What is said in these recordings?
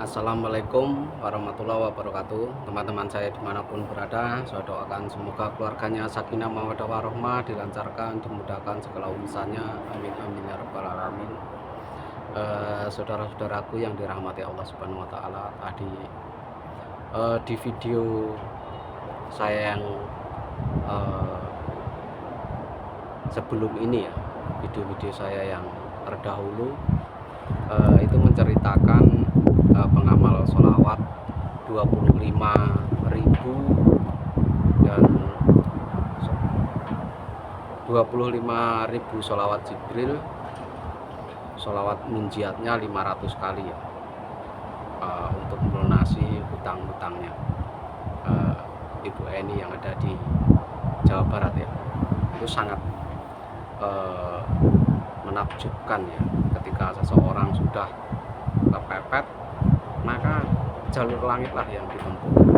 Assalamualaikum warahmatullahi wabarakatuh. Teman-teman saya dimanapun berada, saya doakan semoga keluarganya sakinah mawaddah warahmah, dilancarkan, dimudahkan segala urusannya. Amin amin ya rabbal alamin. Saudara-saudaraku yang dirahmati Allah Subhanahu wa taala, tadi di video saya yang sebelum ini ya, video-video saya yang terdahulu itu menceritakan pengamal sholawat 25.000 dan 25.000 sholawat Jibril, sholawat munjiatnya 500 kali ya, untuk melunasi hutang-hutangnya Ibu Eni yang ada di Jawa Barat ya. Itu sangat menakjubkan ya, ketika seseorang sudah kepepet maka jalur langitlah yang ditempuh ya.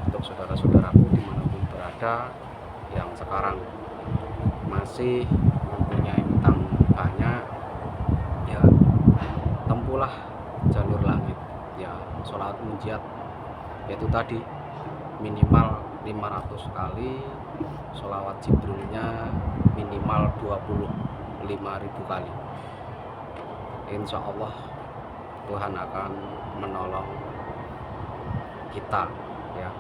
Untuk saudara-saudaraku dimanapun berada yang sekarang masih mempunyai hutang banyak ya, tempuhlah jalur langit ya. Sholawat munjiat yaitu tadi minimal 500 kali, sholawat Jibrilnya minimal 25.000 kali. Insya Allah Tuhan akan menolong kita ya.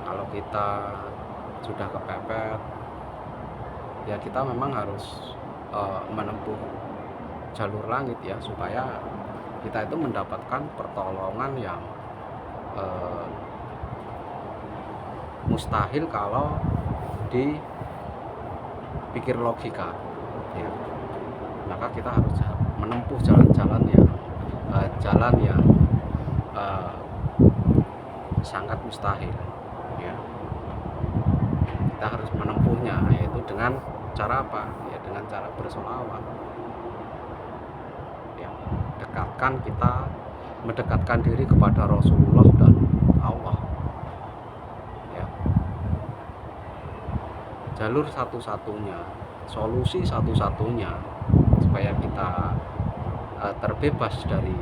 Kalau kita sudah kepepet ya, kita memang harus menempuh jalur langit ya, supaya kita itu mendapatkan pertolongan yang mustahil kalau dipikir logika ya. Maka kita harus menempuh jalan-jalan yang sangat mustahil ya. Kita harus menempuhnya, yaitu dengan cara apa ya? Dengan cara bersolawat ya. Mendekatkan diri kepada Rasulullah dan Allah ya. Jalur satu-satunya, solusi satu-satunya supaya kita terbebas dari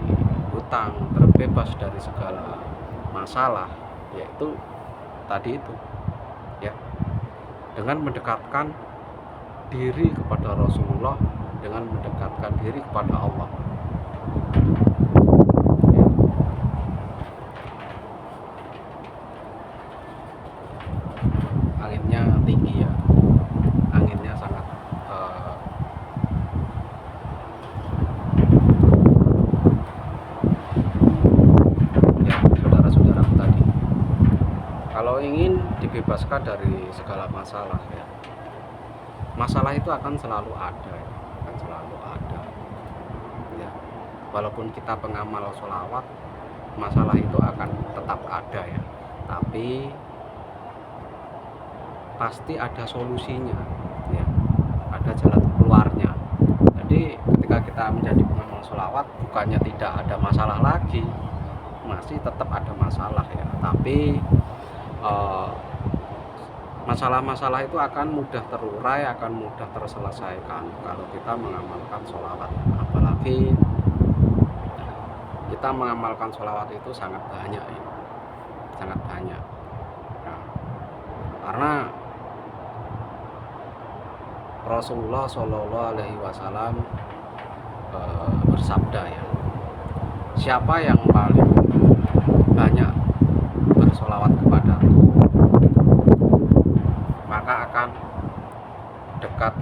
hutang, terbebas dari segala masalah, yaitu tadi itu ya, dengan mendekatkan diri kepada Rasulullah, dengan mendekatkan diri kepada Allah ya. Anginnya tinggi ya, anginnya sangat kalau ingin dibebaskan dari segala masalah ya, masalah itu akan selalu ada ya, ya. Walaupun kita pengamal sholawat, masalah itu akan tetap ada ya, tapi pasti ada solusinya ya, ada jalan keluarnya. Jadi ketika kita menjadi pengamal sholawat, bukannya tidak ada masalah lagi, masih tetap ada masalah ya, tapi masalah-masalah itu akan mudah terurai, akan mudah terselesaikan kalau kita mengamalkan sholawat. Apalagi kita mengamalkan sholawat itu sangat banyak ya, sangat banyak nah, karena Rasulullah Shallallahu Alaihi Wasallam bersabda ya, siapa yang paling banyak bersolawat kepadaku maka akan dekat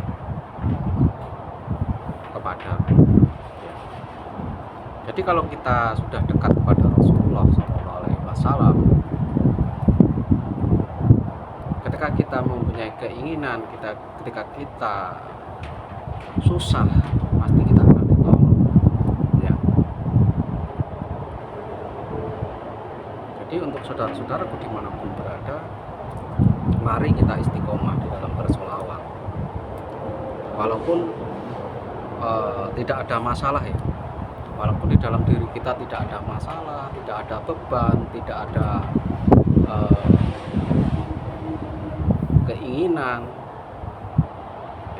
kepadaku ya. Jadi kalau kita sudah dekat kepada Rasulullah SAW, ketika kita mempunyai keinginan, ketika kita susah, pasti kita akan ditolong ya. Jadi untuk saudara-saudaraku dimanapun berada, mari kita istiqomah di dalam bersolawat. Walaupun tidak ada masalah ya, walaupun di dalam diri kita tidak ada masalah, tidak ada beban, tidak ada keinginan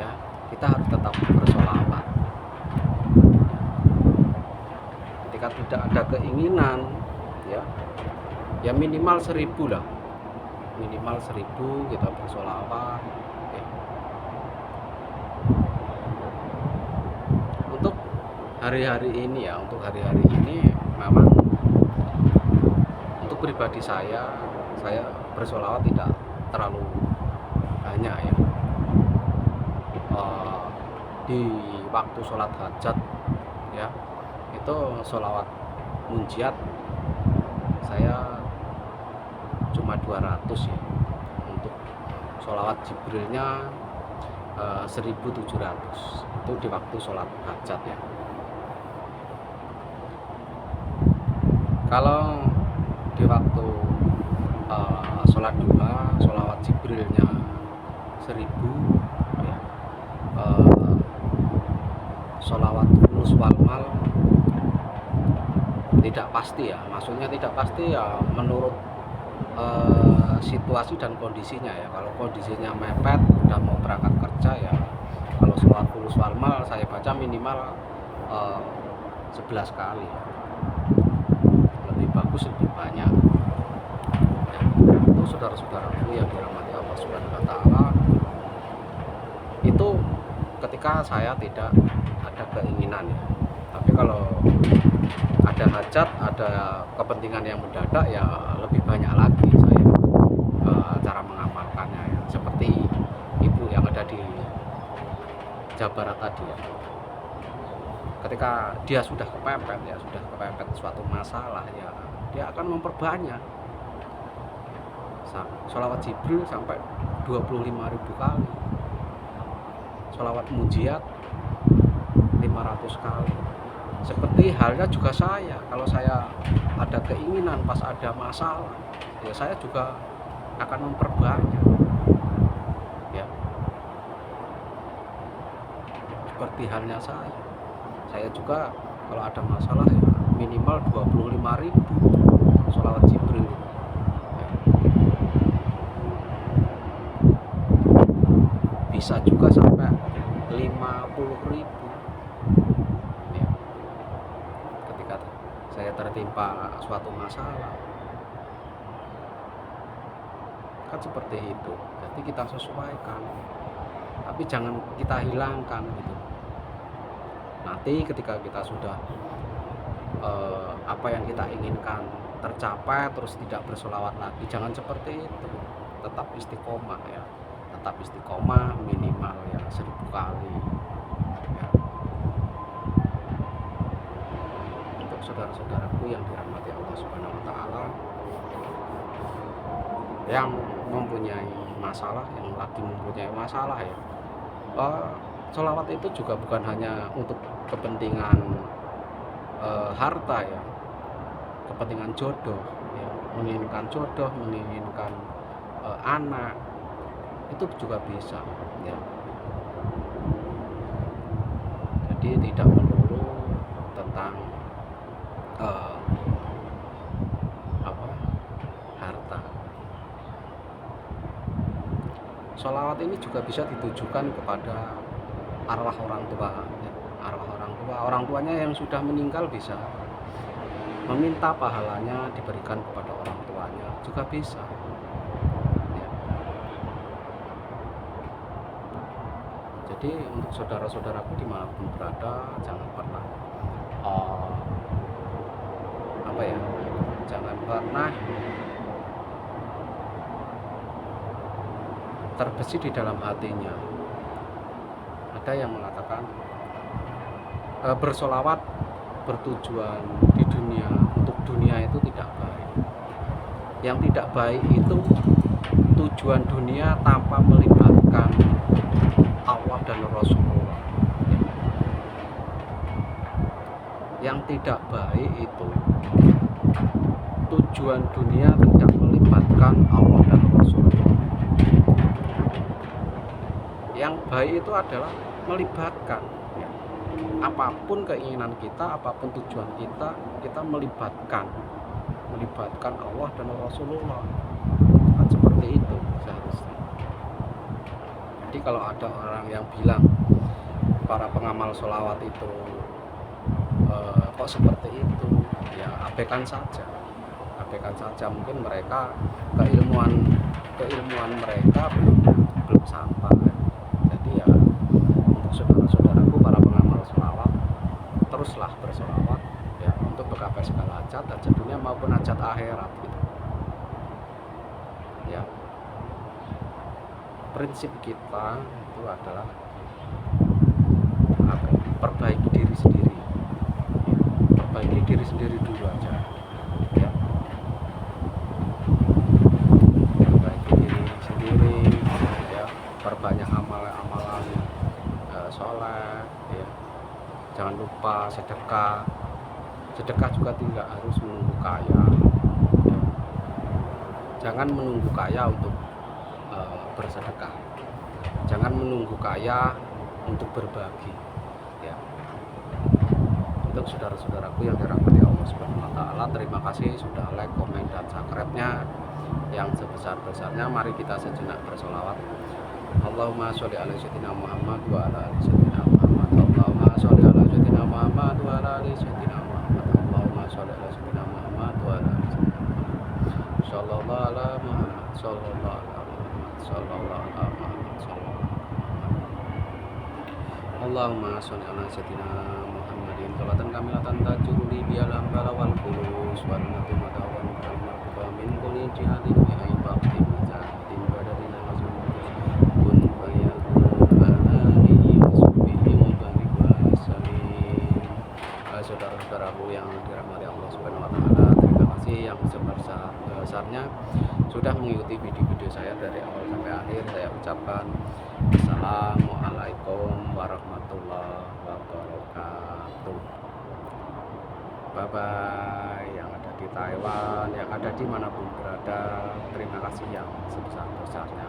ya, kita harus tetap bersolawat. tidak ada keinginan, ya ya minimal 1.000 lah, minimal 1.000 kita bersolawat, ya. Untuk hari-hari ini ya, untuk hari-hari ini memang untuk pribadi saya bersolawat tidak terlalu banyak ya. Di waktu sholat hajat ya, itu sholawat munjiat saya cuma 200 ya. Untuk sholawat jibrilnya 1.700 itu di waktu sholat hajat ya. Kalau di waktu sholat duha, sholawat jibrilnya 1.000 ya. Sholawat fulus walmal tidak pasti ya, maksudnya tidak pasti ya menurut situasi dan kondisinya ya. Kalau kondisinya mepet dan mau berangkat kerja ya, kalau sholawat fulus walmal saya baca minimal 11 kali ya. Lebih bagus lebih banyak ya. Itu saudara-saudaraku yang dirahmati Allah Subhanahu wa Ta'ala, itu ketika saya tidak ada keinginan ya. Tapi kalau ada hajat, ada kepentingan yang mendadak ya lebih banyak lagi saya cara mengamalkannya ya. Seperti ibu yang ada di Jawa Barat tadi ya, ketika dia sudah kepepet ya, sudah kepepet suatu masalah ya, dia akan memperbanyak sholawat jibril sampai 25.000 kali, sholawat munjiat 500 kali. Seperti halnya juga saya, kalau saya ada keinginan pas ada masalah ya saya juga akan memperbanyak ya. Seperti halnya saya juga kalau ada masalah ya minimal 25.000 sholawat jibril ya. Bisa juga sampai 50.000 ya. Ketika saya tertimpa suatu masalah kan seperti itu. Jadi kita sesuaikan, tapi jangan kita hilangkan gitu. Nanti ketika kita sudah apa yang kita inginkan tercapai terus tidak bersolawat lagi, jangan seperti itu. Tetap istiqomah ya, tetap istiqomah minimal ya 1.000 kali ya. Untuk saudara-saudaraku yang dirahmati Allah Subhanahu wa Ta'ala, yang mempunyai masalah, yang lagi mempunyai masalah ya, sholawat itu juga bukan hanya untuk kepentingan harta ya, kepentingan jodoh ya, menginginkan jodoh, menginginkan anak, itu juga bisa ya. Jadi tidak melulu tentang harta. Sholawat ini juga bisa ditujukan kepada arwah orang tua ya. Arwah orang tuanya yang sudah meninggal bisa meminta pahalanya diberikan kepada orang tuanya juga bisa ya. Jadi untuk saudara-saudaraku dimanapun berada, jangan pernah jangan pernah terbesit di dalam hatinya. Ada yang mengatakan bersolawat bertujuan di dunia, untuk dunia itu tidak baik. Yang tidak baik itu tujuan dunia tanpa melibatkan Allah dan Rasulullah. Yang tidak baik itu tujuan dunia tidak melibatkan Allah dan Rasulullah. Yang baik itu adalah melibatkan ya. Apapun keinginan kita, apapun tujuan kita, kita melibatkan Allah dan Rasulullah. Kan seperti itu seharusnya. Jadi kalau ada orang yang bilang para pengamal sholawat itu kok seperti itu, ya abaikan saja, mungkin mereka keilmuan mereka belum sampai. Jadi ya untuk saudara-saudaraku para pengamal sholawat, teruslah bersolawat ya untuk menggapai segala hajat dunia maupun hajat akhirat gitu. Ya, prinsip kita itu adalah perbaiki diri sendiri, perbaiki diri sendiri dulu aja ya, perbaiki diri sendiri ya, perbanyak amalan soleh ya, jangan lupa sedekah juga tidak harus menunggu kaya ya. Jangan menunggu kaya untuk bersedekah, jangan menunggu kaya untuk berbagi ya. Untuk saudara-saudaraku yang dirahmati Allah Subhanahu wa taala, terima kasih sudah like, komen, dan subscribe-nya yang sebesar-besarnya. Mari kita sejenak bersolawat. Allahumma sholli ala sayyidina Muhammad wa ala ali sayyidina Muhammad. Allahumma sholli ala sayyidina Muhammad wa ala ali sayyidina Muhammad. Allahumma sholli ala sayyidina Muhammad wa ala ali sayyidina Muhammad. Sallallahu ala Muhammad, sallallahu ala Muhammad, sallallahu ala Muhammad, sallallahu ala Muhammad. Allahumma sholli ala sayyidina Muhammadin sholatan kamilatan tajuruli bialam balawal kulus wal natimata wal kalmatuka min kulli jihadin bi'ai bakti mazahitin badadina mazumutus kun fayakun alani wasubihi mubarik wa salim. Saudara-saudaraku yang dirahmati Allah Subhanahu wa taala, terima kasih yang sebesar-besarnya sudah mengikuti video-video saya dari awal sampai akhir. Saya ucapkan Assalamualaikum warahmatullahi wabarakatuh. Bye bye yang ada di Taiwan, yang ada dimanapun berada, terima kasih yang sebesar-besarnya.